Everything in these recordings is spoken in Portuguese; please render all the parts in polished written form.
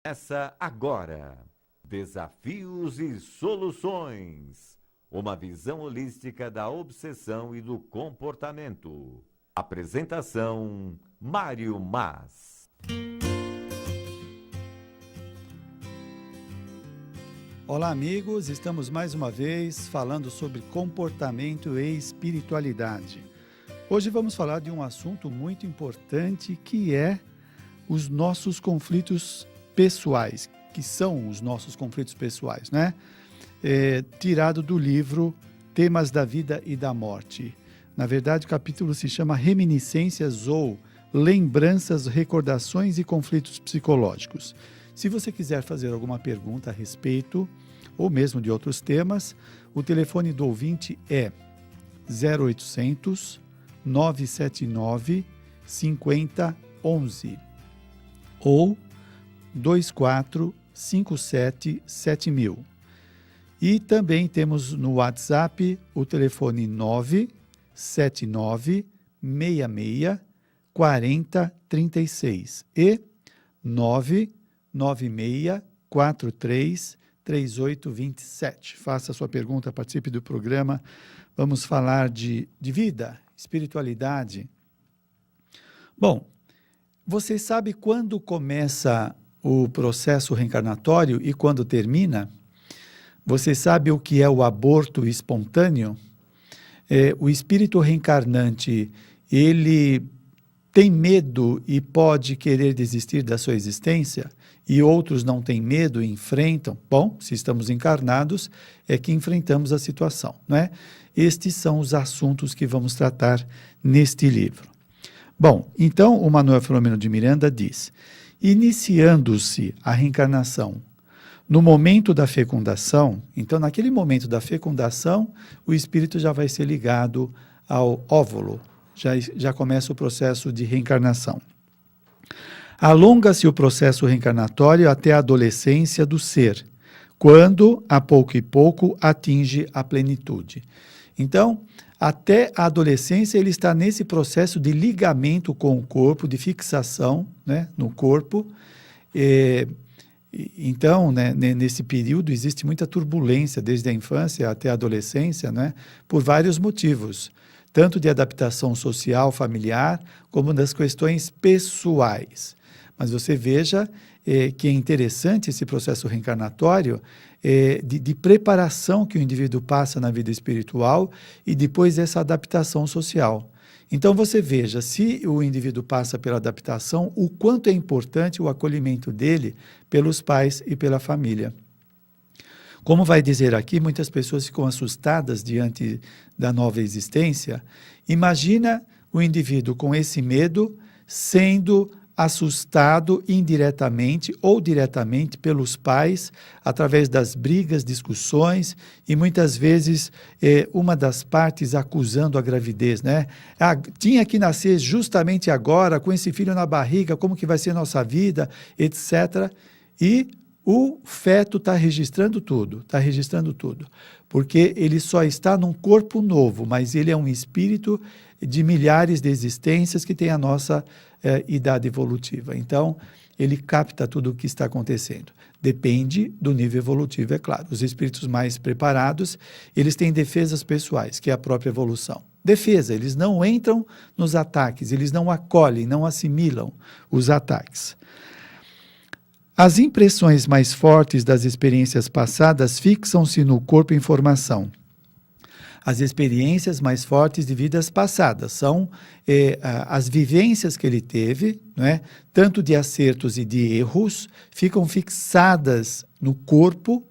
Começa agora. Desafios e soluções. Uma visão holística da obsessão e do comportamento. Apresentação: Mário Mas. Olá, amigos. Estamos mais uma vez falando sobre comportamento e espiritualidade. Hoje vamos falar de um assunto muito importante que é os nossos conflitos pessoais, que são os nossos conflitos pessoais, né? Tirado do livro Temas da Vida e da Morte. Na verdade, o capítulo se chama Reminiscências ou Lembranças, Recordações e Conflitos Psicológicos. Se você quiser fazer alguma pergunta a respeito, ou mesmo de outros temas, o telefone do ouvinte é 0800 979 5011 ou 24577000. E também temos no WhatsApp o telefone 979 66 40 36 e 996 43 3827. Faça a sua pergunta, participe do programa. Vamos falar de vida, espiritualidade. Bom, você sabe quando começa o processo reencarnatório e quando termina? Você sabe o que é o aborto espontâneo? O espírito reencarnante, ele tem medo e pode querer desistir da sua existência? E outros não têm medo e enfrentam? Bom, se estamos encarnados, é que enfrentamos a situação, não é? Estes são os assuntos que vamos tratar neste livro. Bom, então o Manuel Filomeno de Miranda diz: iniciando-se a reencarnação no momento da fecundação, então naquele momento da fecundação, o espírito já vai ser ligado ao óvulo, já começa o processo de reencarnação. Alonga-se o processo reencarnatório até a adolescência do ser, quando, a pouco e pouco, atinge a plenitude. Então, até a adolescência, ele está nesse processo de ligamento com o corpo, de fixação, né, no corpo. Então, né, nesse período, existe muita turbulência, desde a infância até a adolescência, né, por vários motivos, tanto de adaptação social, familiar, como das questões pessoais. Mas você veja que é interessante esse processo reencarnatório de preparação que o indivíduo passa na vida espiritual e depois essa adaptação social. Então você veja, se o indivíduo passa pela adaptação, o quanto é importante o acolhimento dele pelos pais e pela família. Como vai dizer aqui, muitas pessoas ficam assustadas diante da nova existência. Imagina o indivíduo com esse medo sendo assustado indiretamente ou diretamente pelos pais, através das brigas, discussões, e muitas vezes uma das partes acusando a gravidez, né? Tinha que nascer justamente agora, com esse filho na barriga, como que vai ser nossa vida, etc. E o feto está registrando tudo, porque ele só está num corpo novo, mas ele é um espírito de milhares de existências que tem a nossa idade evolutiva. Então, ele capta tudo o que está acontecendo. Depende do nível evolutivo, é claro. Os espíritos mais preparados, eles têm defesas pessoais, que é a própria evolução. Defesa, eles não entram nos ataques, eles não acolhem, não assimilam os ataques. As impressões mais fortes das experiências passadas fixam-se no corpo em formação. As experiências mais fortes de vidas passadas são as vivências que ele teve, não é? Tanto de acertos e de erros, ficam fixadas no corpo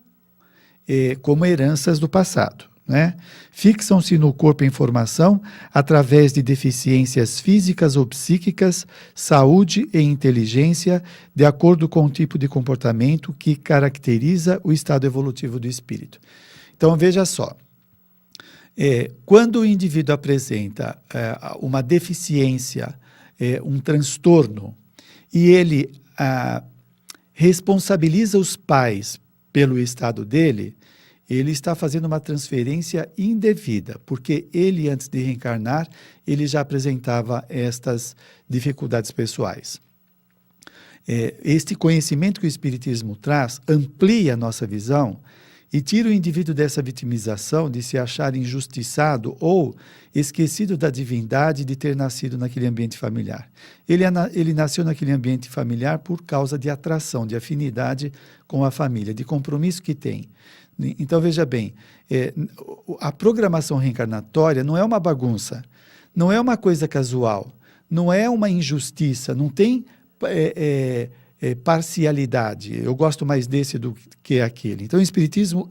como heranças do passado. Né? Fixam-se no corpo em formação através de deficiências físicas ou psíquicas, saúde e inteligência, de acordo com o tipo de comportamento que caracteriza o estado evolutivo do espírito. Então, veja só. Quando o indivíduo apresenta uma deficiência, um transtorno, e ele responsabiliza os pais pelo estado dele, ele está fazendo uma transferência indevida, porque ele, antes de reencarnar, ele já apresentava estas dificuldades pessoais. Este conhecimento que o Espiritismo traz amplia a nossa visão e tira o indivíduo dessa vitimização de se achar injustiçado ou esquecido da divindade de ter nascido naquele ambiente familiar. Ele nasceu naquele ambiente familiar por causa de atração, de afinidade com a família, de compromisso que tem. Então, veja bem, a programação reencarnatória não é uma bagunça, não é uma coisa casual, não é uma injustiça, não tem parcialidade. Eu gosto mais desse do que aquele. Então, o Espiritismo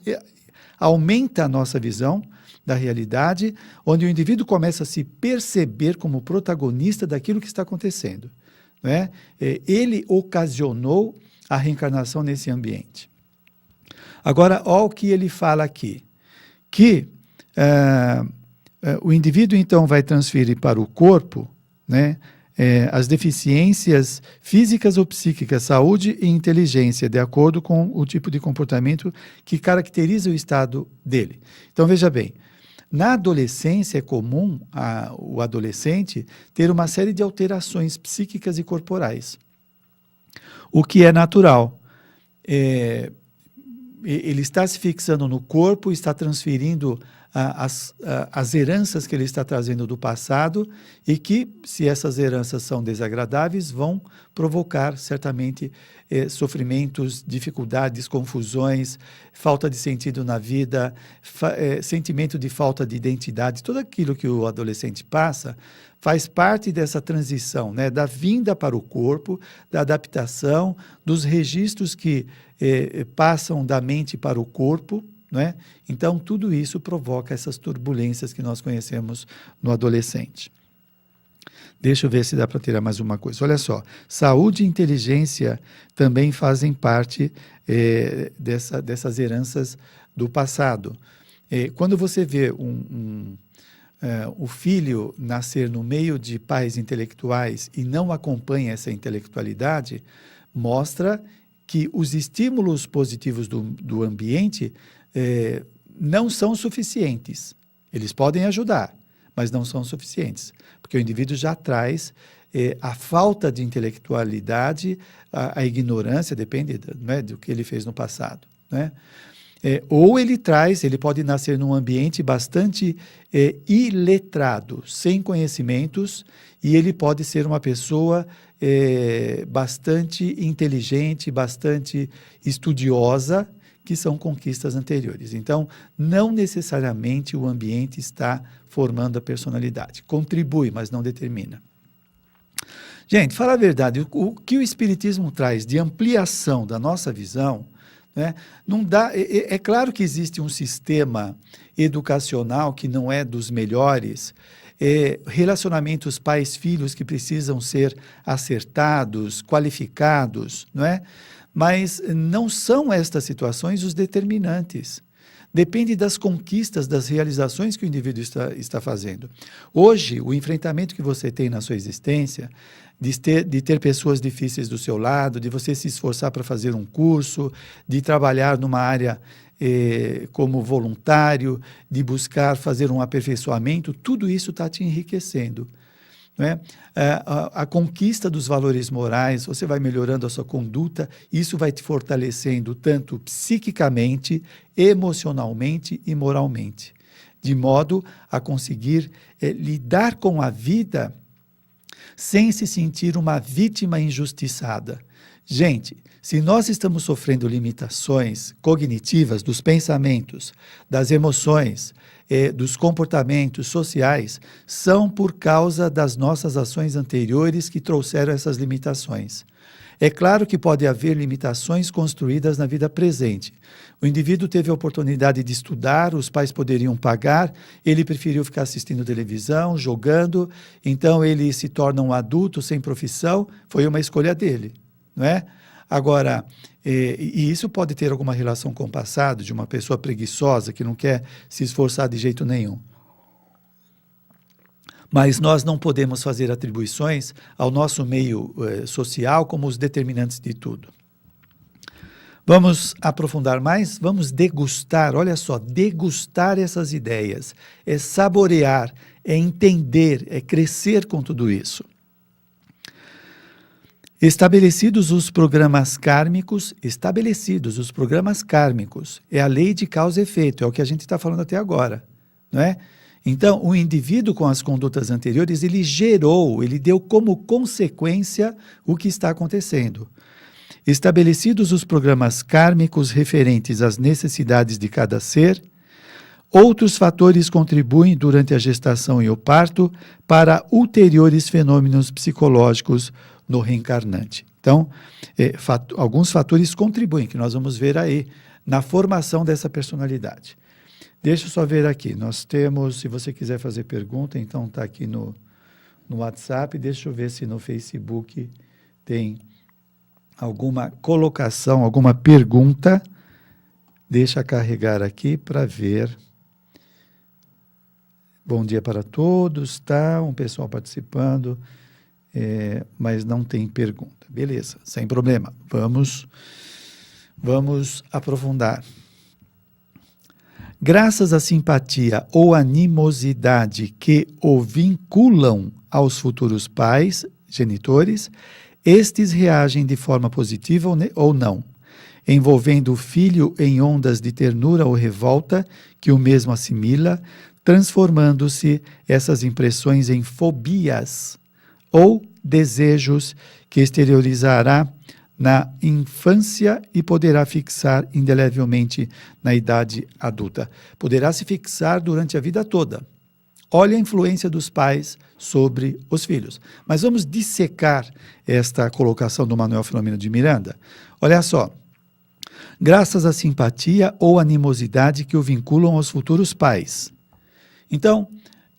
aumenta a nossa visão da realidade, onde o indivíduo começa a se perceber como protagonista daquilo que está acontecendo. Não é? Ele ocasionou a reencarnação nesse ambiente. Agora, olha o que ele fala aqui, que o indivíduo, então, vai transferir para o corpo, né, as deficiências físicas ou psíquicas, saúde e inteligência, de acordo com o tipo de comportamento que caracteriza o estado dele. Então, veja bem, na adolescência é comum o adolescente ter uma série de alterações psíquicas e corporais, o que é natural. Ele está se fixando no corpo, está transferindo as heranças que ele está trazendo do passado e que, se essas heranças são desagradáveis, vão provocar certamente sofrimentos, dificuldades, confusões, falta de sentido na vida, sentimento de falta de identidade. Tudo aquilo que o adolescente passa faz parte dessa transição, né, da vinda para o corpo, da adaptação, dos registros que passam da mente para o corpo, não é? Então, tudo isso provoca essas turbulências que nós conhecemos no adolescente. Deixa eu ver se dá para tirar mais uma coisa. Olha só, saúde e inteligência também fazem parte dessas heranças do passado. Quando você vê o filho nascer no meio de pais intelectuais e não acompanha essa intelectualidade, mostra que os estímulos positivos do ambiente não são suficientes. Eles podem ajudar, mas não são suficientes, porque o indivíduo já traz a falta de intelectualidade, a ignorância, depende do que ele fez no passado, né? Ou ele pode nascer num ambiente bastante iletrado, sem conhecimentos, e ele pode ser uma pessoa bastante inteligente, bastante estudiosa, que são conquistas anteriores. Então, não necessariamente o ambiente está formando a personalidade. Contribui, mas não determina. Gente, fala a verdade, o que o Espiritismo traz de ampliação da nossa visão, né, não dá, é claro que existe um sistema educacional que não é dos melhores, relacionamentos pais-filhos que precisam ser acertados, qualificados, não é? Mas não são estas situações os determinantes. Depende das conquistas, das realizações que o indivíduo está fazendo. Hoje, o enfrentamento que você tem na sua existência, de ter pessoas difíceis do seu lado, de você se esforçar para fazer um curso, de trabalhar numa área como voluntário, de buscar fazer um aperfeiçoamento, tudo isso está te enriquecendo. Não é? A conquista dos valores morais, você vai melhorando a sua conduta, isso vai te fortalecendo tanto psiquicamente, emocionalmente e moralmente, de modo a conseguir lidar com a vida sem se sentir uma vítima injustiçada. Gente, se nós estamos sofrendo limitações cognitivas dos pensamentos, das emoções, dos comportamentos sociais, são por causa das nossas ações anteriores que trouxeram essas limitações. É claro que pode haver limitações construídas na vida presente. O indivíduo teve a oportunidade de estudar, os pais poderiam pagar, ele preferiu ficar assistindo televisão, jogando, então ele se torna um adulto sem profissão, foi uma escolha dele, não é? Agora, e isso pode ter alguma relação com o passado, de uma pessoa preguiçosa que não quer se esforçar de jeito nenhum. Mas nós não podemos fazer atribuições ao nosso meio social como os determinantes de tudo. Vamos aprofundar mais? Vamos degustar, olha só, degustar essas ideias, é saborear, é entender, é crescer com tudo isso. Estabelecidos os programas kármicos, é a lei de causa e efeito, é o que a gente está falando até agora, não é? Então, o indivíduo com as condutas anteriores, ele deu como consequência o que está acontecendo. Estabelecidos os programas kármicos referentes às necessidades de cada ser, outros fatores contribuem durante a gestação e o parto para ulteriores fenômenos psicológicos no reencarnante. Então, alguns fatores contribuem, que nós vamos ver aí na formação dessa personalidade. Deixa eu só ver aqui, nós temos, se você quiser fazer pergunta, então está aqui no WhatsApp, deixa eu ver se no Facebook tem alguma colocação, alguma pergunta. Deixa carregar aqui para ver. Bom dia para todos, tá? Um pessoal participando, mas não tem pergunta. Beleza, sem problema. Vamos aprofundar. Graças à simpatia ou animosidade que o vinculam aos futuros pais, genitores, estes reagem de forma positiva ou não, envolvendo o filho em ondas de ternura ou revolta que o mesmo assimila, transformando-se essas impressões em fobias ou desejos que exteriorizará na infância e poderá fixar indelevelmente na idade adulta. Poderá se fixar durante a vida toda. Olha a influência dos pais sobre os filhos. Mas vamos dissecar esta colocação do Manuel Filomeno de Miranda. Olha só. Graças à simpatia ou animosidade que o vinculam aos futuros pais. Então,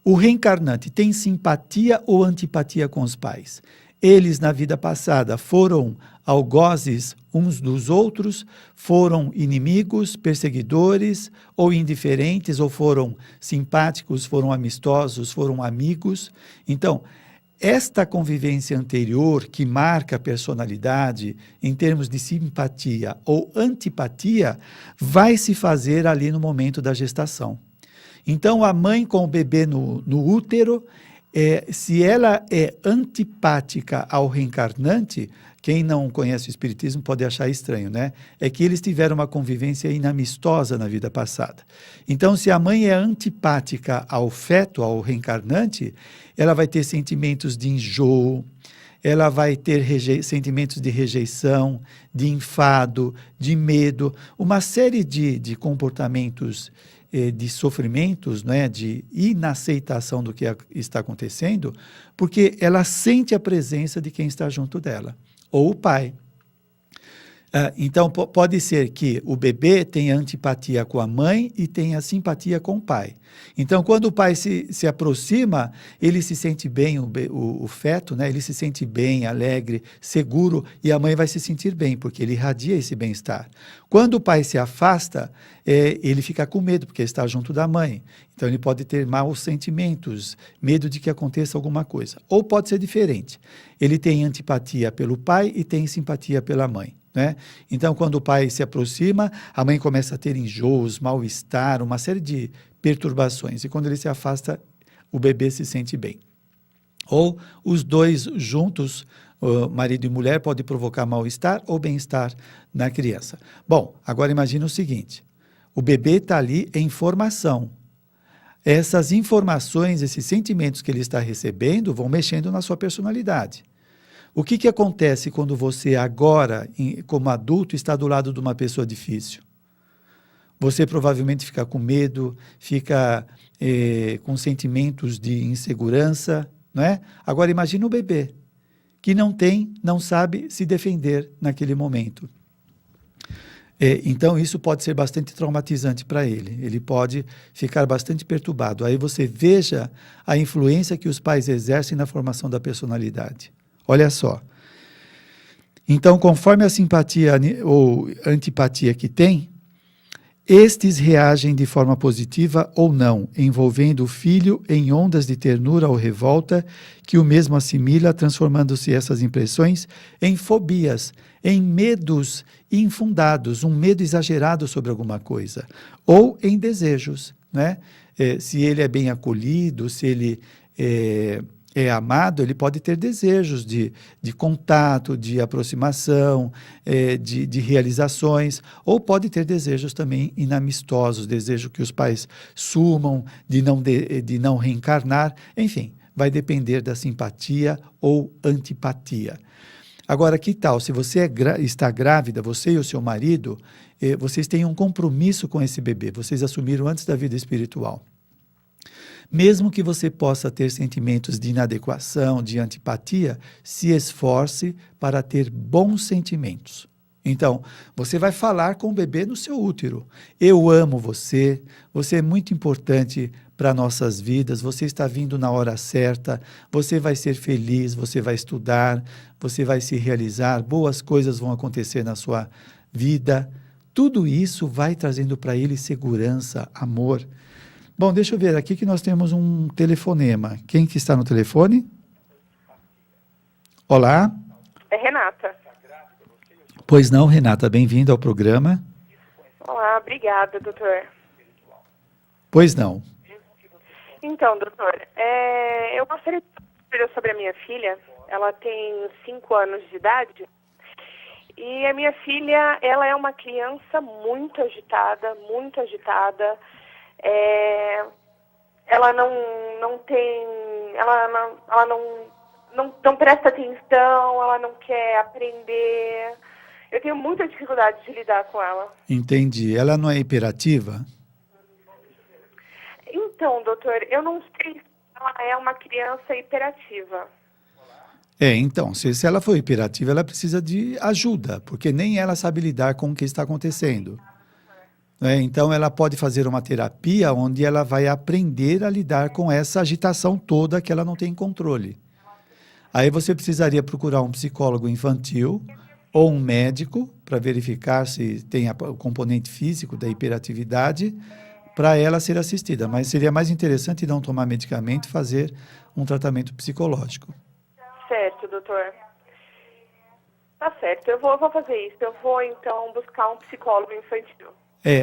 o reencarnante tem simpatia ou antipatia com os pais? Eles, na vida passada, foram algozes uns dos outros, foram inimigos, perseguidores, ou indiferentes, ou foram simpáticos, foram amistosos, foram amigos. Então, esta convivência anterior, que marca a personalidade em termos de simpatia ou antipatia, vai se fazer ali no momento da gestação. Então, a mãe com o bebê no útero, se ela é antipática ao reencarnante, quem não conhece o Espiritismo pode achar estranho, né? É que eles tiveram uma convivência inamistosa na vida passada. Então, se a mãe é antipática ao feto, ao reencarnante, ela vai ter sentimentos de enjoo, ela vai ter sentimentos de rejeição, de enfado, de medo, uma série de comportamentos de sofrimentos, né, de inaceitação do que está acontecendo, porque ela sente a presença de quem está junto dela, ou o pai. Então, pode ser que o bebê tenha antipatia com a mãe e tenha simpatia com o pai. Então, quando o pai se aproxima, ele se sente bem, o feto, né? Ele se sente bem, alegre, seguro, e a mãe vai se sentir bem, porque ele irradia esse bem-estar. Quando o pai se afasta, ele fica com medo, porque está junto da mãe. Então, ele pode ter maus sentimentos, medo de que aconteça alguma coisa. Ou pode ser diferente. Ele tem antipatia pelo pai e tem simpatia pela mãe. Né? Então, quando o pai se aproxima, a mãe começa a ter enjoos, mal-estar, uma série de perturbações. E quando ele se afasta, o bebê se sente bem. Ou os dois juntos, marido e mulher, pode provocar mal-estar ou bem-estar na criança. Bom, agora imagina o seguinte, o bebê está ali em formação. Essas informações, esses sentimentos que ele está recebendo vão mexendo na sua personalidade. O que acontece quando você agora, como adulto, está do lado de uma pessoa difícil? Você provavelmente fica com medo, fica com sentimentos de insegurança, não é? Agora imagine o bebê, que não sabe se defender naquele momento. Então isso pode ser bastante traumatizante para ele. Ele pode ficar bastante perturbado. Aí você veja a influência que os pais exercem na formação da personalidade. Olha só. Então, conforme a simpatia ou antipatia que tem, estes reagem de forma positiva ou não, envolvendo o filho em ondas de ternura ou revolta, que o mesmo assimila, transformando-se essas impressões em fobias, em medos infundados, um medo exagerado sobre alguma coisa, ou em desejos, né? Se ele é bem acolhido, se ele é amado, ele pode ter desejos de contato, de aproximação, de realizações, ou pode ter desejos também inamistosos, desejo que os pais sumam, de não reencarnar, enfim, vai depender da simpatia ou antipatia. Agora, que tal, se você está grávida, você e o seu marido, vocês têm um compromisso com esse bebê, vocês assumiram antes da vida espiritual. Mesmo que você possa ter sentimentos de inadequação, de antipatia, se esforce para ter bons sentimentos. Então, você vai falar com o bebê no seu útero. Eu amo você, você é muito importante para nossas vidas, você está vindo na hora certa, você vai ser feliz, você vai estudar, você vai se realizar, boas coisas vão acontecer na sua vida. Tudo isso vai trazendo para ele segurança, amor. Bom, deixa eu ver aqui que nós temos um telefonema. Quem que está no telefone? Olá. É Renata. Pois não, Renata, bem-vinda ao programa. Olá, obrigada, doutor. Pois não. Então, doutor, eu gostaria de saber sobre a minha filha. Ela tem 5 anos de idade. E a minha filha, ela é uma criança muito agitada, muito agitada. Ela não tem, ela não presta atenção, ela não quer aprender. Eu tenho muita dificuldade de lidar com ela. Entendi. Ela não é hiperativa? Então, doutor, eu não sei se ela é uma criança hiperativa. Então, se ela for hiperativa, ela precisa de ajuda, porque nem ela sabe lidar com o que está acontecendo. Então, ela pode fazer uma terapia onde ela vai aprender a lidar com essa agitação toda que ela não tem controle. Aí você precisaria procurar um psicólogo infantil ou um médico para verificar se tem o componente físico da hiperatividade para ela ser assistida. Mas seria mais interessante não tomar medicamento e fazer um tratamento psicológico. Certo, doutor. Tá certo, eu vou fazer isso. Eu vou, então, buscar um psicólogo infantil.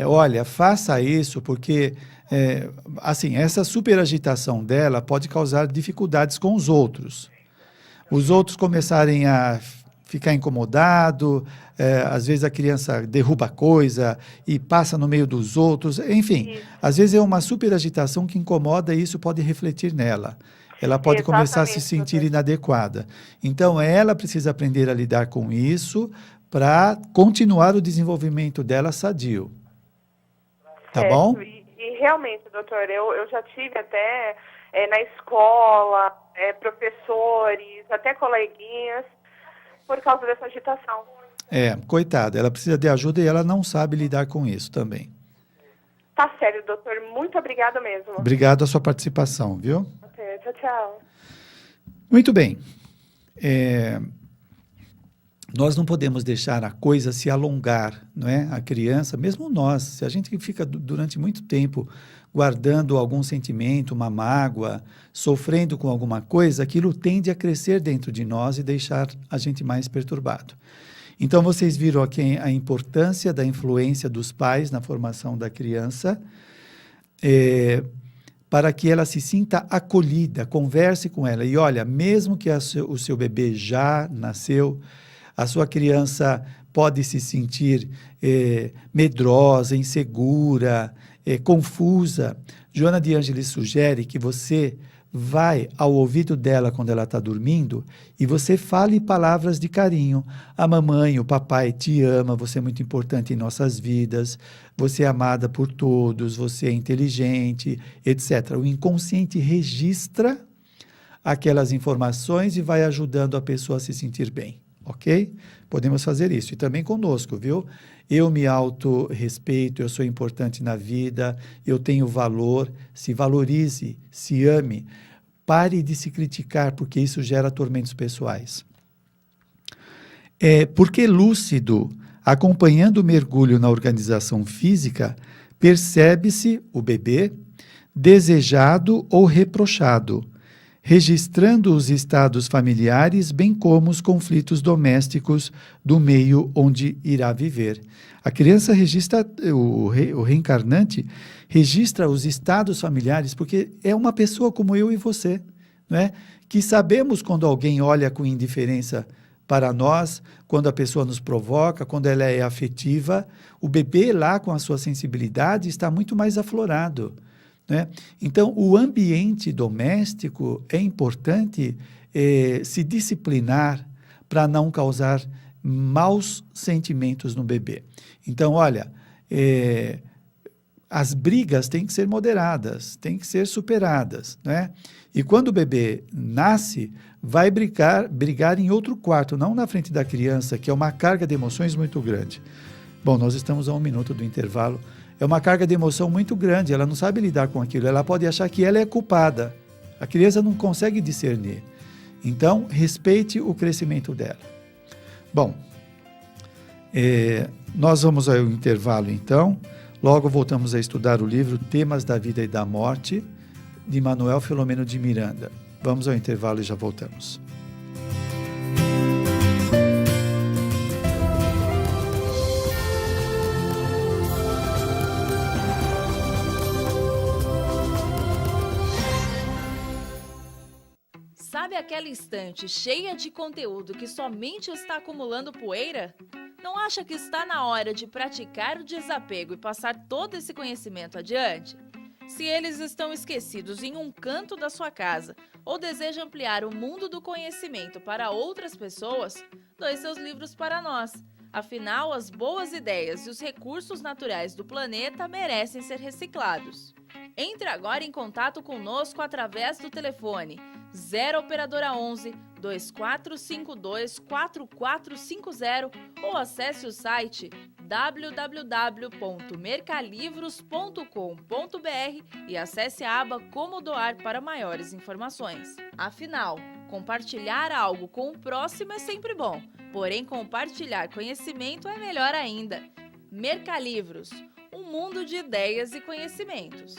Olha, faça isso porque, assim, essa superagitação dela pode causar dificuldades com os outros. Os outros começarem a ficar incomodado, às vezes a criança derruba coisa e passa no meio dos outros, enfim, Isso. Às vezes é uma superagitação que incomoda e isso pode refletir nela. Ela pode começar a se sentir inadequada. Então, ela precisa aprender a lidar com isso para continuar o desenvolvimento dela sadio. Tá bom? E realmente, doutor, eu já tive até na escola, professores, até coleguinhas, por causa dessa agitação. Coitada, ela precisa de ajuda e ela não sabe lidar com isso também. Tá sério, doutor. Muito obrigada mesmo. Obrigado a sua participação, viu? Ok, tchau, tchau. Muito bem. Nós não podemos deixar a coisa se alongar, não é? A criança, mesmo nós, se a gente fica durante muito tempo guardando algum sentimento, uma mágoa, sofrendo com alguma coisa, aquilo tende a crescer dentro de nós e deixar a gente mais perturbado. Então, vocês viram aqui a importância da influência dos pais na formação da criança, para que ela se sinta acolhida, converse com ela. E olha, mesmo que o seu bebê já nasceu, a sua criança pode se sentir medrosa, insegura, confusa. Joana de Ângeles sugere que você vai ao ouvido dela quando ela está dormindo e você fale palavras de carinho. A mamãe, o papai te ama, você é muito importante em nossas vidas, você é amada por todos, você é inteligente, etc. O inconsciente registra aquelas informações e vai ajudando a pessoa a se sentir bem. Ok? Podemos fazer isso. E também conosco, viu? Eu me autorrespeito, eu sou importante na vida, eu tenho valor, se valorize, se ame. Pare de se criticar, porque isso gera tormentos pessoais. Porque lúcido, acompanhando o mergulho na organização física, percebe-se o bebê desejado ou reprochado, registrando os estados familiares, bem como os conflitos domésticos do meio onde irá viver. A criança registra, o reencarnante registra os estados familiares, porque é uma pessoa como eu e você. né? Que sabemos quando alguém olha com indiferença para nós, quando a pessoa nos provoca, quando ela é afetiva. O bebê lá, com a sua sensibilidade, está muito mais aflorado, né? Então, o ambiente doméstico é importante se disciplinar para não causar maus sentimentos no bebê. Então, olha, as brigas têm que ser moderadas, têm que ser superadas, né? E quando o bebê nasce, vai brigar em outro quarto, não na frente da criança, que é uma carga de emoções muito grande. Bom, nós estamos a 1 minuto do intervalo. É uma carga de emoção muito grande, ela não sabe lidar com aquilo, ela pode achar que ela é culpada. A criança não consegue discernir. Então, respeite o crescimento dela. Bom, nós vamos ao intervalo então. Logo voltamos a estudar o livro Temas da Vida e da Morte, de Manuel Filomeno de Miranda. Vamos ao intervalo e já voltamos. Sabe aquela estante cheia de conteúdo que somente está acumulando poeira? Não acha que está na hora de praticar o desapego e passar todo esse conhecimento adiante? Se eles estão esquecidos em um canto da sua casa ou deseja ampliar o mundo do conhecimento para outras pessoas, doe seus livros para nós. Afinal, as boas ideias e os recursos naturais do planeta merecem ser reciclados. Entre agora em contato conosco através do telefone 0 operadora 11 2452 4450 ou acesse o site www.mercalivros.com.br e acesse a aba Como Doar para maiores informações. Afinal, compartilhar algo com o próximo é sempre bom, porém compartilhar conhecimento é melhor ainda. Mercalivros, um mundo de ideias e conhecimentos.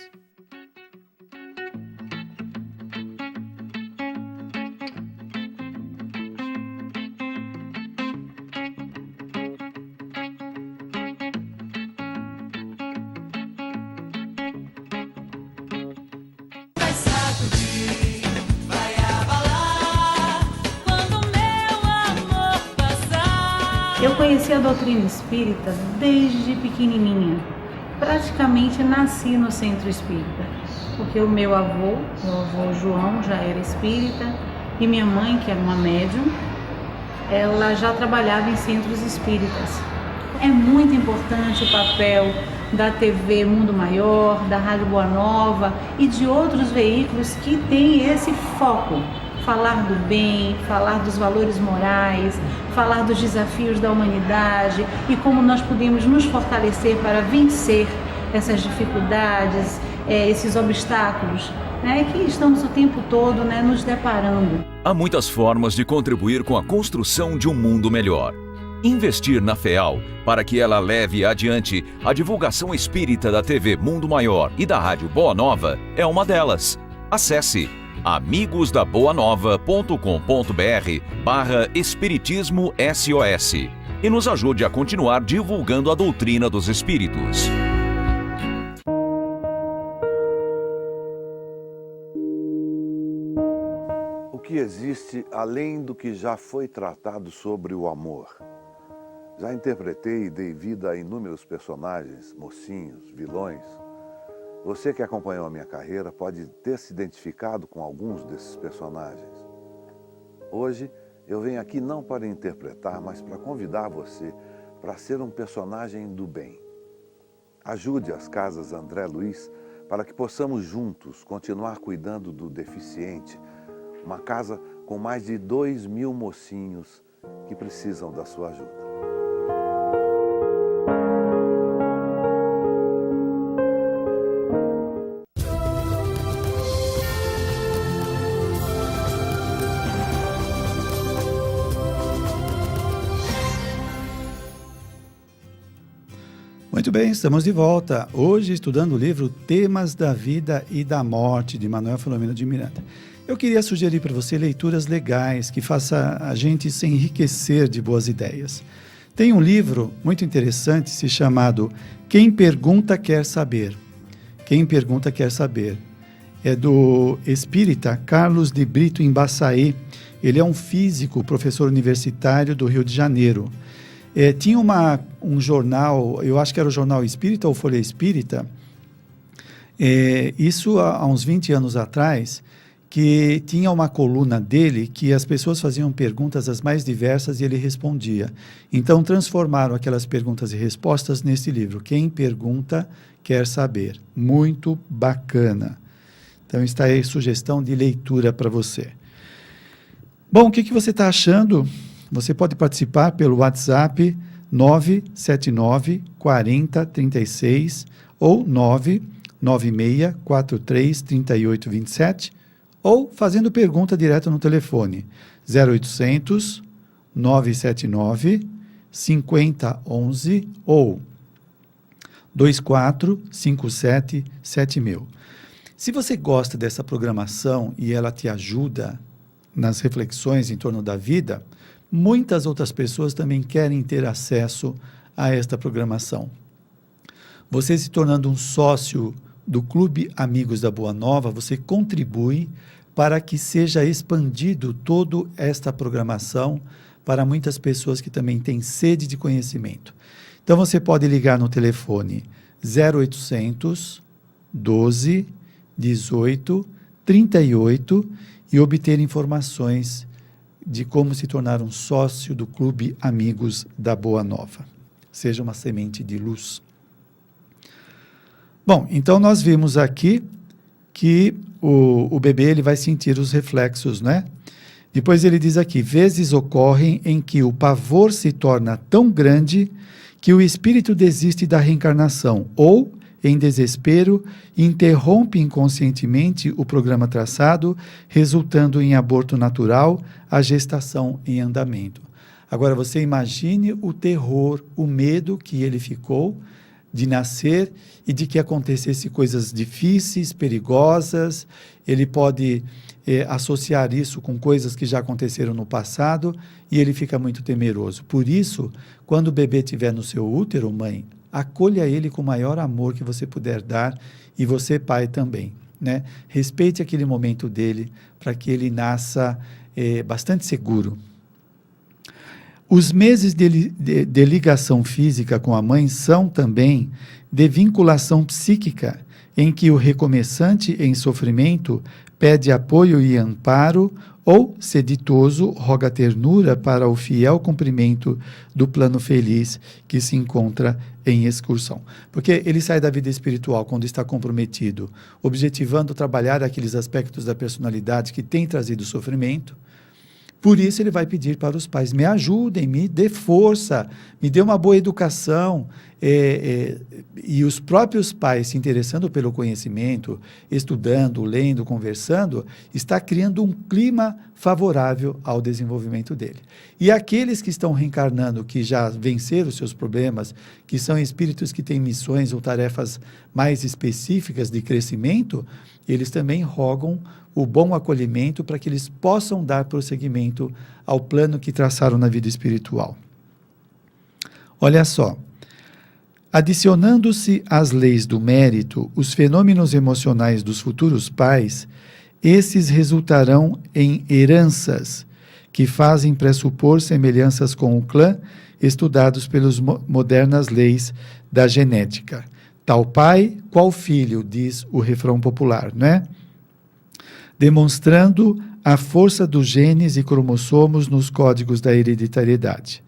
Eu conheci a doutrina espírita desde pequenininha. Praticamente nasci no centro espírita, porque o meu avô João, já era espírita, e minha mãe, que era uma médium, ela já trabalhava em centros espíritas. É muito importante o papel da TV Mundo Maior, da Rádio Boa Nova e de outros veículos que têm esse foco. Falar do bem, falar dos valores morais, falar dos desafios da humanidade e como nós podemos nos fortalecer para vencer essas dificuldades, esses obstáculos, né, que estamos o tempo todo, né, nos deparando. Há muitas formas de contribuir com a construção de um mundo melhor. Investir na FEAL para que ela leve adiante a divulgação espírita da TV Mundo Maior e da Rádio Boa Nova é uma delas. Acesse amigosdaboanova.com.br/Espiritismo SOS e nos ajude a continuar divulgando a doutrina dos espíritos. O que existe além do que já foi tratado sobre o amor? Já interpretei e dei vida a inúmeros personagens, mocinhos, vilões. Você que acompanhou a minha carreira pode ter se identificado com alguns desses personagens. Hoje eu venho aqui não para interpretar, mas para convidar você para ser um personagem do bem. Ajude as Casas André Luiz para que possamos juntos continuar cuidando do deficiente. Uma casa com mais de 2.000 mocinhos que precisam da sua ajuda. Muito bem, estamos de volta. Hoje estudando o livro Temas da Vida e da Morte, de Manuel Filomeno de Miranda. Eu queria sugerir para você leituras legais que façam a gente se enriquecer de boas ideias. Tem um livro muito interessante, se chamado Quem Pergunta Quer Saber. Quem Pergunta Quer Saber. é do espírita Carlos de Brito Embaçaí. Ele é um físico, professor universitário do Rio de Janeiro. Tinha um jornal, eu acho que era o Jornal Espírita ou Folha Espírita, isso há uns 20 anos atrás, que tinha uma coluna dele que as pessoas faziam perguntas as mais diversas e ele respondia. Então, transformaram aquelas perguntas e respostas nesse livro. Quem pergunta quer saber. Muito bacana. Então, está aí sugestão de leitura para você. Bom, o que você está achando? Você pode participar pelo WhatsApp 979 40 36 ou 996 43 38 27 ou fazendo pergunta direto no telefone 0800 979 50 11 ou 24 57 7000. Se você gosta dessa programação e ela te ajuda nas reflexões em torno da vida, muitas outras pessoas também querem ter acesso a esta programação. Você se tornando um sócio do Clube Amigos da Boa Nova, você contribui para que seja expandido toda esta programação para muitas pessoas que também têm sede de conhecimento. Então, você pode ligar no telefone 0800 12 18 38 e obter informações de como se tornar um sócio do Clube Amigos da Boa Nova. Seja uma semente de luz. Bom, então nós vimos aqui que o bebê ele vai sentir os reflexos, né? Depois ele diz aqui, vezes ocorrem em que o pavor se torna tão grande que o espírito desiste da reencarnação ou, em desespero, interrompe inconscientemente o programa traçado, resultando em aborto natural, a gestação em andamento. Agora você imagine o terror, o medo que ele ficou de nascer e de que acontecesse coisas difíceis, perigosas. Ele pode associar isso com coisas que já aconteceram no passado e ele fica muito temeroso. Por isso, quando o bebê estiver no seu útero, mãe, acolha ele com o maior amor que você puder dar e você, pai, também, né? Respeite aquele momento dele para que ele nasça bastante seguro. Os meses de ligação física com a mãe são também de vinculação psíquica, em que o recomeçante em sofrimento pede apoio e amparo ou, se ditoso, roga ternura para o fiel cumprimento do plano feliz que se encontra em excursão. Porque ele sai da vida espiritual quando está comprometido, objetivando trabalhar aqueles aspectos da personalidade que têm trazido sofrimento. Por isso ele vai pedir para os pais, me ajudem, me dê força, me dê uma boa educação. E os próprios pais se interessando pelo conhecimento, estudando, lendo, conversando, está criando um clima favorável ao desenvolvimento dele. E aqueles que estão reencarnando, que já venceram os seus problemas, que são espíritos que têm missões ou tarefas mais específicas de crescimento, eles também rogam o bom acolhimento para que eles possam dar prosseguimento ao plano que traçaram na vida espiritual. Olha só, adicionando-se às leis do mérito os fenômenos emocionais dos futuros pais, esses resultarão em heranças que fazem pressupor semelhanças com o clã estudados pelas modernas leis da genética. Tal pai, qual filho, diz o refrão popular, né? Demonstrando a força dos genes e cromossomos nos códigos da hereditariedade.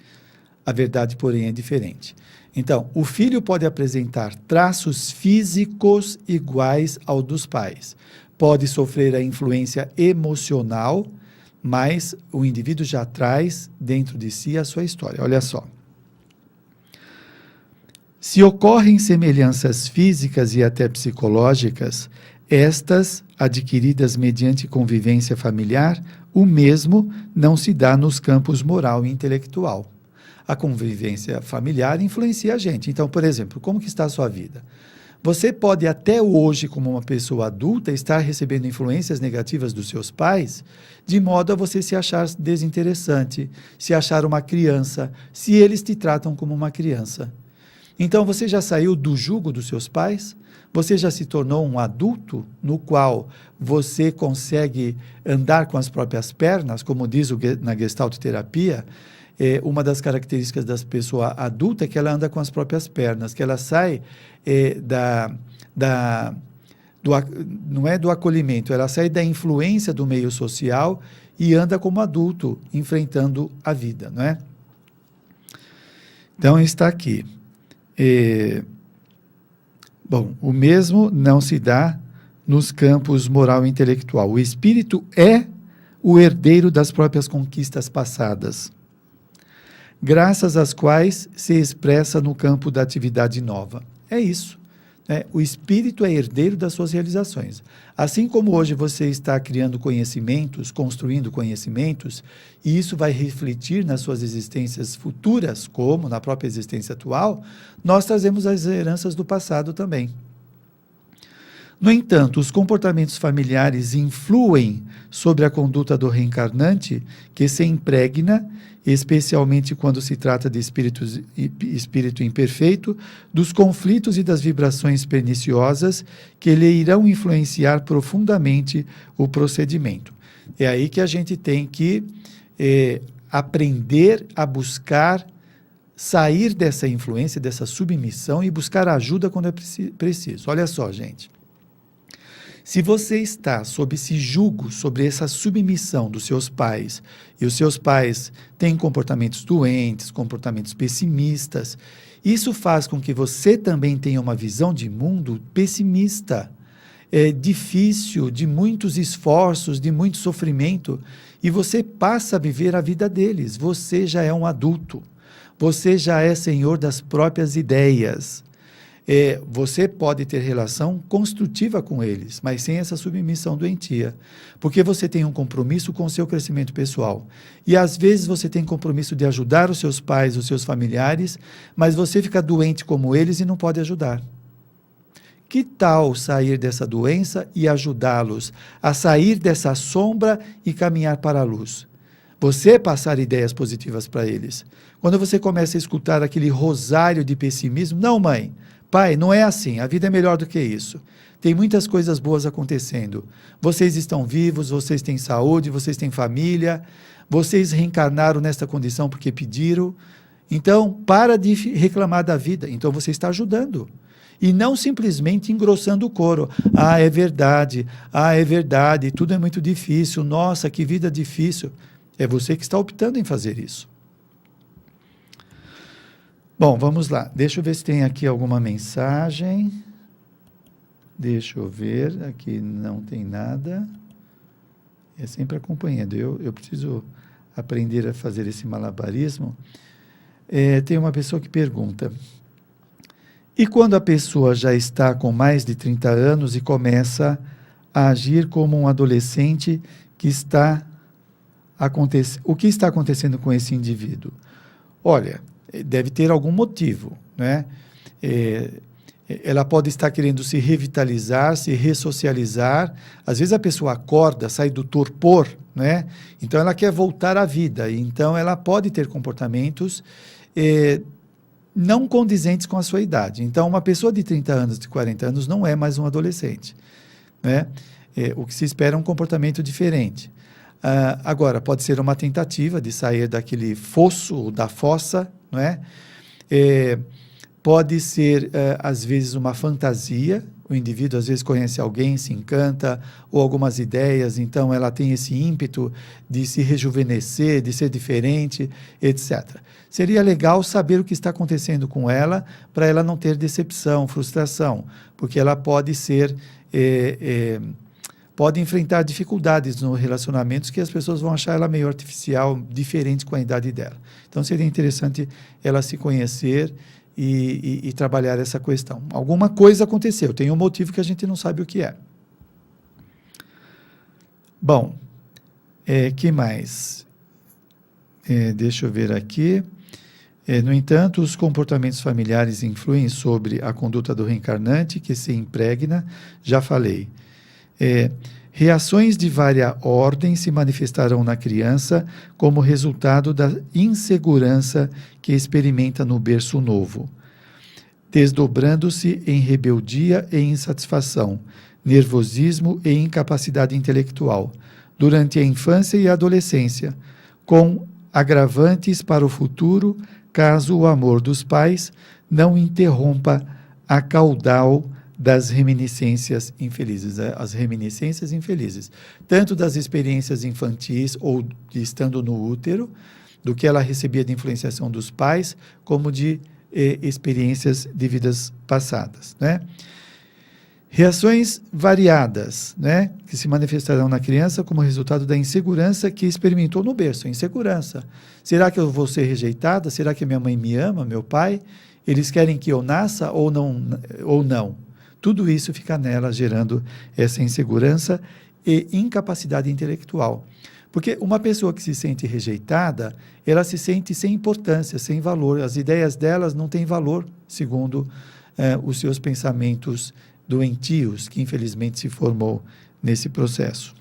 A verdade, porém, é diferente. Então, o filho pode apresentar traços físicos iguais ao dos pais. Pode sofrer a influência emocional, mas o indivíduo já traz dentro de si a sua história. Olha só. Se ocorrem semelhanças físicas e até psicológicas, estas, adquiridas mediante convivência familiar, o mesmo não se dá nos campos moral e intelectual. A convivência familiar influencia a gente. Então, por exemplo, como que está a sua vida? Você pode até hoje, como uma pessoa adulta, estar recebendo influências negativas dos seus pais, de modo a você se achar desinteressante, se achar uma criança, se eles te tratam como uma criança. Então, você já saiu do jugo dos seus pais? Você já se tornou um adulto no qual você consegue andar com as próprias pernas, como diz na Gestalt terapia? Uma das características da pessoa adulta é que ela anda com as próprias pernas, que ela sai não é do acolhimento, ela sai da influência do meio social e anda como adulto, enfrentando a vida, não é? Então, está aqui. Bom, o mesmo não se dá nos campos moral e intelectual. O espírito é o herdeiro das próprias conquistas passadas, graças às quais se expressa no campo da atividade nova. É isso. O espírito é herdeiro das suas realizações. Assim como hoje você está criando conhecimentos, construindo conhecimentos, e isso vai refletir nas suas existências futuras, como na própria existência atual, nós trazemos as heranças do passado também. No entanto, os comportamentos familiares influem sobre a conduta do reencarnante, que se impregna, especialmente quando se trata de espírito imperfeito, dos conflitos e das vibrações perniciosas que lhe irão influenciar profundamente o procedimento. É aí que a gente tem que aprender a buscar sair dessa influência, dessa submissão e buscar ajuda quando é preciso. Olha só, gente. Se você está sob esse jugo, sobre essa submissão dos seus pais, e os seus pais têm comportamentos doentes, comportamentos pessimistas, isso faz com que você também tenha uma visão de mundo pessimista, difícil, de muitos esforços, de muito sofrimento, e você passa a viver a vida deles. Você já é um adulto, você já é senhor das próprias ideias. Você pode ter relação construtiva com eles, mas sem essa submissão doentia, porque você tem um compromisso com o seu crescimento pessoal. E às vezes você tem compromisso de ajudar os seus pais, os seus familiares, mas você fica doente como eles e não pode ajudar. Que tal sair dessa doença e ajudá-los a sair dessa sombra e caminhar para a luz? Você passar ideias positivas para eles. Quando você começa a escutar aquele rosário de pessimismo, não, mãe, pai, não é assim, a vida é melhor do que isso. Tem muitas coisas boas acontecendo. Vocês estão vivos, vocês têm saúde, vocês têm família, vocês reencarnaram nesta condição porque pediram. Então, para de reclamar da vida. Então, você está ajudando. E não simplesmente engrossando o coro. É verdade, tudo é muito difícil, nossa, que vida difícil. É você que está optando em fazer isso. Bom, vamos lá. Deixa eu ver se tem aqui alguma mensagem. Deixa eu ver. Aqui não tem nada. É sempre acompanhando. Eu preciso aprender a fazer esse malabarismo. Tem uma pessoa que pergunta: e quando a pessoa já está com mais de 30 anos e começa a agir como um adolescente, o que está acontecendo com esse indivíduo? Olha, deve ter algum motivo, né? Ela pode estar querendo se revitalizar, se ressocializar. Às vezes a pessoa acorda, sai do torpor, né? Então ela quer voltar à vida. Então ela pode ter comportamentos não condizentes com a sua idade. Então uma pessoa de 30 anos, de 40 anos, não é mais um adolescente, né? O que se espera é um comportamento diferente. Agora, pode ser uma tentativa de sair daquele fosso, da fossa, não é? Pode ser, às vezes, uma fantasia. O indivíduo, às vezes, conhece alguém, se encanta, ou algumas ideias, então ela tem esse ímpeto de se rejuvenescer, de ser diferente, etc. Seria legal saber o que está acontecendo com ela, para ela não ter decepção, frustração, porque ela pode ser... pode enfrentar dificuldades no relacionamento que as pessoas vão achar ela meio artificial, diferente com a idade dela. Então, seria interessante ela se conhecer e trabalhar essa questão. Alguma coisa aconteceu, tem um motivo que a gente não sabe o que é. Bom, que mais? Deixa eu ver aqui. No entanto, os comportamentos familiares influem sobre a conduta do reencarnante, que se impregna, já falei. Reações de vária ordem se manifestarão na criança como resultado da insegurança que experimenta no berço novo. desdobrando-se em rebeldia e insatisfação, nervosismo e incapacidade intelectual, durante a infância e a adolescência, com agravantes para o futuro, caso o amor dos pais não interrompa a caudal das reminiscências infelizes, as reminiscências infelizes, tanto das experiências infantis ou de estando no útero, do que ela recebia de influenciação dos pais, como de experiências de vidas passadas, né? Reações variadas, né, que se manifestarão na criança como resultado da insegurança que experimentou no berço. Insegurança. Será que eu vou ser rejeitada? Será que minha mãe me ama, meu pai? Eles querem que eu nasça ou não? Tudo isso fica nela, gerando essa insegurança e incapacidade intelectual. Porque uma pessoa que se sente rejeitada, ela se sente sem importância, sem valor. As ideias delas não têm valor, segundo os seus pensamentos doentios, que infelizmente se formou nesse processo.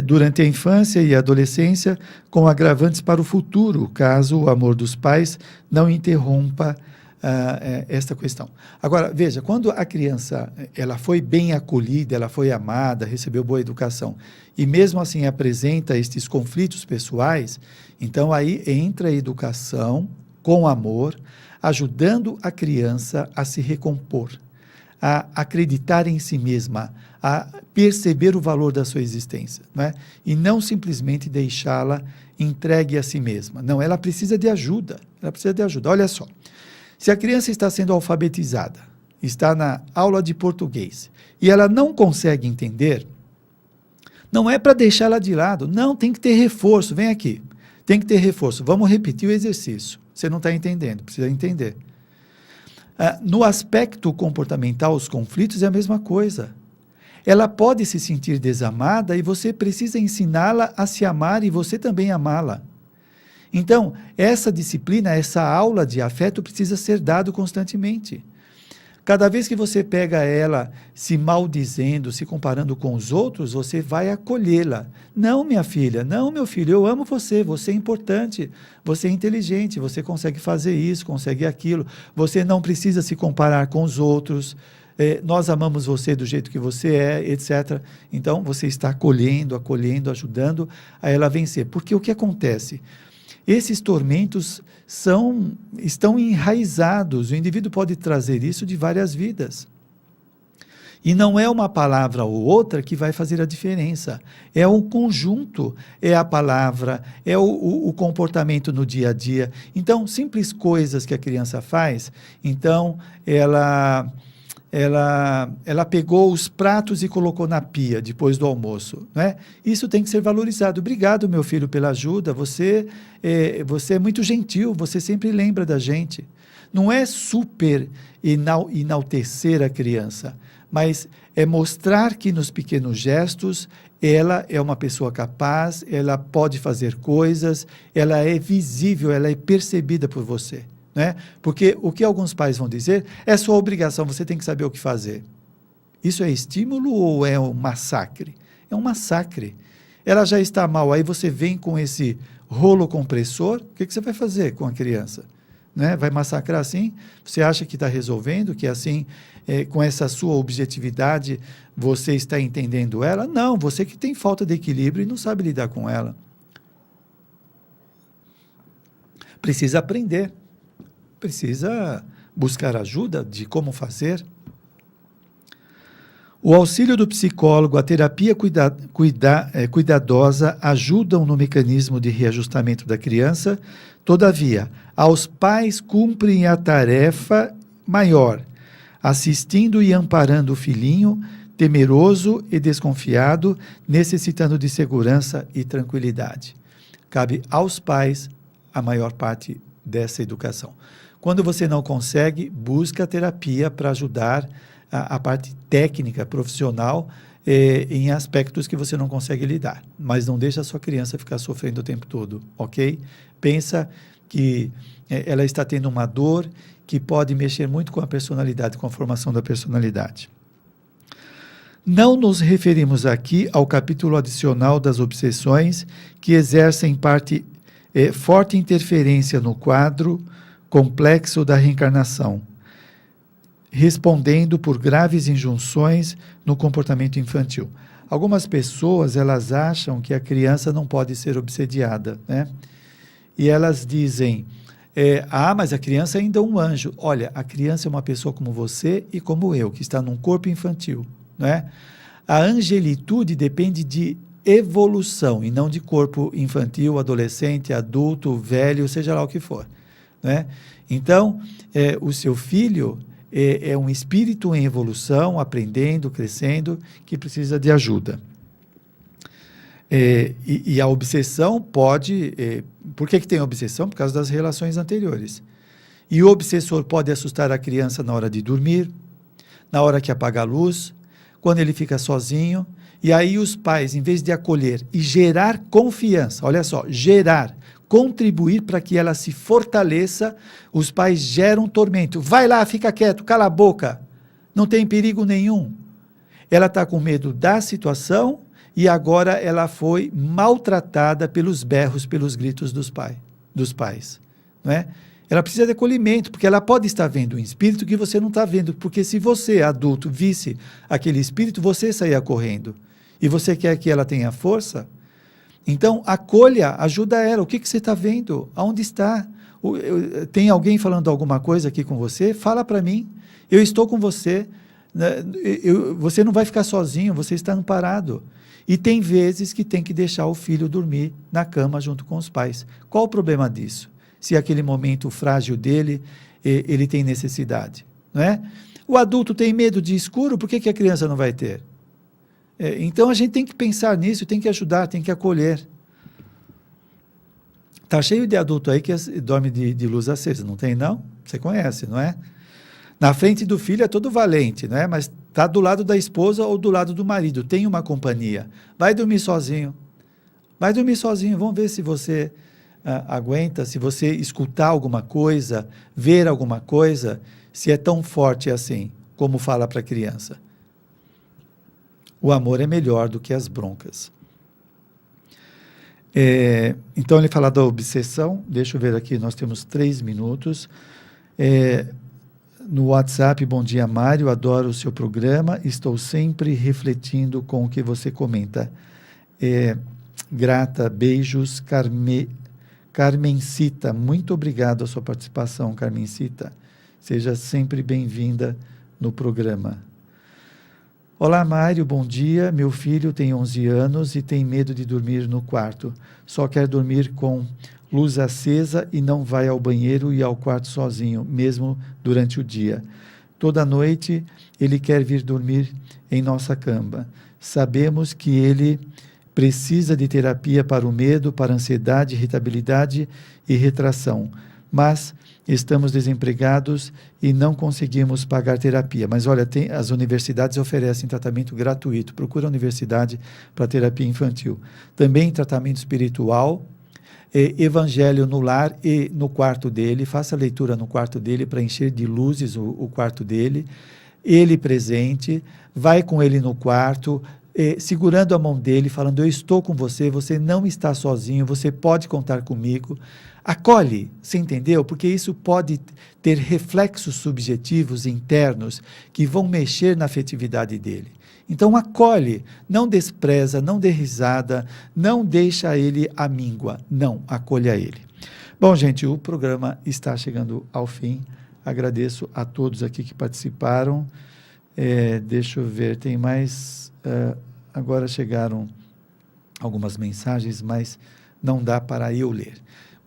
Durante a infância e a adolescência, com agravantes para o futuro, caso o amor dos pais não interrompa esta questão. Agora, veja, quando a criança ela foi bem acolhida, ela foi amada, recebeu boa educação, e mesmo assim apresenta estes conflitos pessoais, então aí entra a educação com amor, ajudando a criança a se recompor, a acreditar em si mesma, a perceber o valor da sua existência, não é? E não simplesmente deixá-la entregue a si mesma. Não, ela precisa de ajuda, Olha só, se a criança está sendo alfabetizada, está na aula de português, e ela não consegue entender, não é para deixá-la de lado, não, tem que ter reforço, vem aqui, tem que ter reforço, vamos repetir o exercício, você não está entendendo, precisa entender. No aspecto comportamental, os conflitos é a mesma coisa. Ela pode se sentir desamada e você precisa ensiná-la a se amar e você também amá-la. Então, essa disciplina, essa aula de afeto precisa ser dado constantemente. Cada vez que você pega ela se maldizendo, se comparando com os outros, você vai acolhê-la. Não, minha filha, não, meu filho, eu amo você, você é importante, você é inteligente, você consegue fazer isso, consegue aquilo, você não precisa se comparar com os outros, nós amamos você do jeito que você é, etc. Então, você está acolhendo, ajudando a ela vencer. Porque o que acontece? Esses tormentos estão enraizados, o indivíduo pode trazer isso de várias vidas. E não é uma palavra ou outra que vai fazer a diferença, é um conjunto, é a palavra, é o comportamento no dia a dia. Então, simples coisas que a criança faz, então ela pegou os pratos e colocou na pia depois do almoço, né? Isso tem que ser valorizado. Obrigado, meu filho, pela ajuda, você é muito gentil, você sempre lembra da gente. Não é super enaltecer a criança, mas é mostrar que nos pequenos gestos ela é uma pessoa capaz, ela pode fazer coisas, ela é visível, ela é percebida por você. Né? Porque o que alguns pais vão dizer é sua obrigação, você tem que saber o que fazer. Isso é estímulo ou é um massacre? É um massacre. Ela já está mal, aí você vem com esse rolo compressor, o que você vai fazer com a criança? Né? Vai massacrar assim? Você acha que está resolvendo, que assim, com essa sua objetividade, você está entendendo ela? Não, você que tem falta de equilíbrio e não sabe lidar com ela. Precisa aprender. Precisa buscar ajuda de como fazer. O auxílio do psicólogo, a terapia cuidadosa ajudam no mecanismo de reajustamento da criança. Todavia, aos pais cumprem a tarefa maior, assistindo e amparando o filhinho, temeroso e desconfiado, necessitando de segurança e tranquilidade. Cabe aos pais a maior parte dessa educação. Quando você não consegue, busca a terapia para ajudar a parte técnica, profissional, em aspectos que você não consegue lidar. Mas não deixa a sua criança ficar sofrendo o tempo todo, ok? Pensa que ela está tendo uma dor que pode mexer muito com a personalidade, com a formação da personalidade. Não nos referimos aqui ao capítulo adicional das obsessões, que exercem forte interferência no quadro complexo da reencarnação, respondendo por graves injunções no comportamento infantil. Algumas pessoas, elas acham que a criança não pode ser obsediada, né? E elas dizem, mas a criança ainda é um anjo. Olha, a criança é uma pessoa como você e como eu, que está num corpo infantil, né? A angelitude depende de evolução e não de corpo infantil, adolescente, adulto, velho, seja lá o que for, né? Então, o seu filho é um espírito em evolução, aprendendo, crescendo, que precisa de ajuda. E a obsessão pode... por que tem obsessão? Por causa das relações anteriores. E o obsessor pode assustar a criança na hora de dormir, na hora que apaga a luz, quando ele fica sozinho. E aí os pais, em vez de acolher e gerar confiança, olha só, contribuir para que ela se fortaleça, os pais geram tormento. Vai lá, fica quieto, cala a boca, não tem perigo nenhum. Ela está com medo da situação e agora ela foi maltratada pelos berros, pelos gritos dos pais. Não é? Ela precisa de acolhimento, porque ela pode estar vendo um espírito que você não está vendo, porque se você, adulto, visse aquele espírito, você saía correndo. E você quer que ela tenha força? Então, acolha, ajuda ela. O que você está vendo? Aonde está? Tem alguém falando alguma coisa aqui com você? Fala para mim. Eu estou com você. Você não vai ficar sozinho, você está amparado. E tem vezes que tem que deixar o filho dormir na cama junto com os pais. Qual o problema disso? Se aquele momento frágil dele, ele tem necessidade, não é? O adulto tem medo de escuro, por que a criança não vai ter? Então, a gente tem que pensar nisso, tem que ajudar, tem que acolher. Está cheio de adulto aí que dorme de luz acesa, não tem não? Você conhece, não é? Na frente do filho é todo valente, não é? Mas está do lado da esposa ou do lado do marido, tem uma companhia. Vai dormir sozinho. Vamos ver se você aguenta, se você escutar alguma coisa, ver alguma coisa, se é tão forte assim, como fala para a criança. O amor é melhor do que as broncas. Então, ele fala da obsessão. Deixa eu ver aqui, nós temos 3 minutos. No WhatsApp, bom dia, Mário, adoro o seu programa, estou sempre refletindo com o que você comenta. Grata, beijos, Carmencita, muito obrigado a sua participação, Carmencita. Seja sempre bem-vinda no programa. Olá, Mário, bom dia. Meu filho tem 11 anos e tem medo de dormir no quarto. Só quer dormir com luz acesa e não vai ao banheiro e ao quarto sozinho, mesmo durante o dia. Toda noite ele quer vir dormir em nossa cama. Sabemos que ele precisa de terapia para o medo, para a ansiedade, irritabilidade e retração, mas estamos desempregados e não conseguimos pagar terapia. Mas olha, as universidades oferecem tratamento gratuito. Procura a universidade para terapia infantil. Também tratamento espiritual, evangelho no lar e no quarto dele. Faça leitura no quarto dele para encher de luzes o quarto dele. Ele presente, vai com ele no quarto, segurando a mão dele, falando, eu estou com você, você não está sozinho, você pode contar comigo. Acolhe, você entendeu? Porque isso pode ter reflexos subjetivos internos que vão mexer na afetividade dele. Então acolhe, não despreza, não dê risada, não deixa ele à míngua, não, acolha ele. Bom, gente, o programa está chegando ao fim. Agradeço a todos aqui que participaram. Deixa eu ver, tem mais... agora chegaram algumas mensagens, mas não dá para eu ler.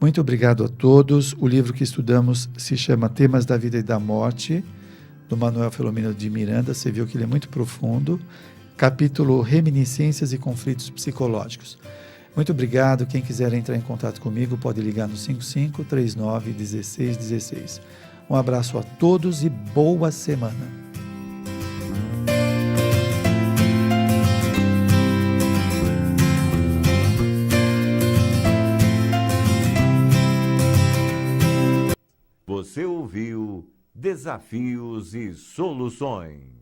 Muito obrigado a todos. O livro que estudamos se chama Temas da Vida e da Morte, do Manuel Filomeno de Miranda. Você viu que ele é muito profundo. Capítulo Reminiscências e Conflitos Psicológicos. Muito obrigado. Quem quiser entrar em contato comigo pode ligar no 5539-1616. Um abraço a todos e boa semana. Você ouviu Desafios e Soluções.